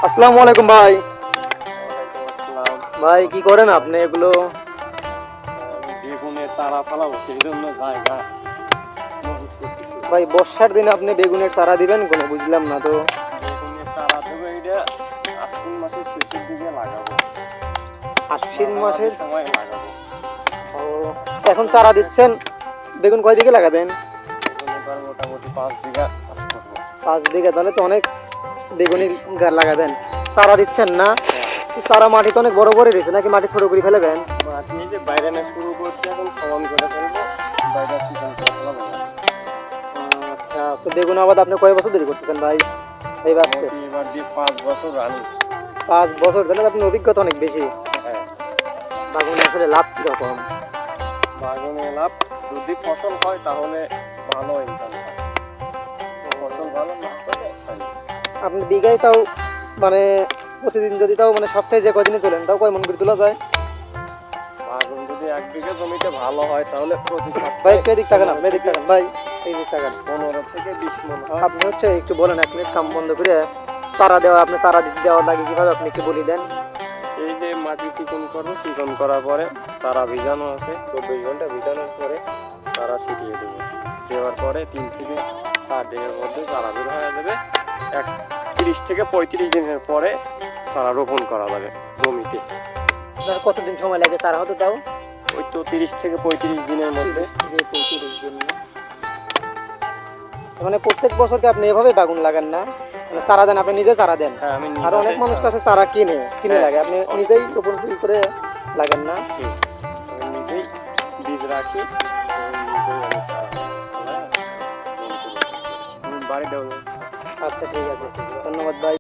আসসালামু আলাইকুম ভাই। ওয়ালাইকুম আসসালাম। ভাই কি করেন আপনি এগুলো? আমি বেগুনের চারা ফলাবো সেই জন্য জায়গা মজুত করতেছি। ভাই বর্ষার দিনে আপনি বেগুনের চারা দিবেন কোনো বুঝলাম না তো। বেগুনের চারা দেবো এইটা আশ্বিন মাসের শেষের দিকে লাগাবো, আশ্বিন মাঝামাঝি মাসের? সময় লাগাবো। ও, এখন চারা দিচ্ছেন, বেগুন কয় বিঘে লাগাবেন? বেগুন এবার মোটামুটি 5 বিঘা চাষ করবো। 5 বিঘা, তাহলে তো অনেক বেগুনি লাগাবেন। চারা দিচ্ছেন না? চারা মাটি তো অনেক বড় করে দিয়েছে, নাকি মাটি ছোট করে ফেলেবেন? মাটি এই যে বাইরে না শুরু করছি, এখন সমান করে ফেলবো, বাইরে চিকন করে ফেলাবো না। আচ্ছা, তো বেগুন আবাদ আপনি কয় বছর দেরি করতেছেন ভাই এই বাস্তে? মোটামুটি এবার দিয়ে 5 বছর রানি। 5 বছর, তাহলে আপনার অভিজ্ঞতা অনেক বেশি। হ্যাঁ, বাগানে আসলে লাভ কিরকম? বাগানে লাভ যদি ফসল হয় তাহলে ভালো ইনকাম হয়, ফসল ভালো না হলে হয় না। আপনি বিঘায় তাও মানে প্রতিদিন যদি তাও মানে সপ্তাহে যে কদিনে তোলেন তাও কয় মন করে তোলা যায়? বাগান যদি 1 বিঘা জমিতে ভালো হয় তাহলে প্রতি ভাই সপ্তাহে একটু এদিক তাকান, আপনি এদিক তাকান ভাই, এই দিক তাকান। 15 থেকে 20 মন হয়। আপনি হচ্ছে একটু বলেন, 1 মিনিট কাম বন্ধ করে চারা দেওয়া, আপনি চারা দিতে দেওয়ার লাগে কিভাবে আপনি একটু বলে দেন। এই যে মাটি চিকন করবো, চিকন করার পরে চারা ভিজানো আছে, 24 ঘন্টা ভিজানোর পরে চারা ছিটিয়ে দেবো। দেওয়ার পরে 3 থেকে 4 দিনের মধ্যে চারা বের হয়ে যাবে। 30 থেকে 35 দিনের পরে চারা রোপণ করা যাবে জমিতে। আপনার কতদিন সময় লাগে চারা হতে তাও? ওই তো 30 থেকে 35 দিনের মধ্যে। 30 থেকে 35 দিন না? মানে প্রত্যেক বছর কি আপনি এভাবে বাগুন লাগান না? মানে চারা দেন, আপনি নিজে চারা দেন? হ্যাঁ, আমি আর অনেক মানুষ তো আছে চারা কিনে হ্যাঁ। লাগে, আপনি নিজেই রোপণ করে লাগান না? আমি নিজেই বীজ রাখি এবং নিজেই আমি চারা ফলায় জমিতে রোপণ করি। বাড়িতেও আচ্ছা ঠিক আছে, ধন্যবাদ ভাই।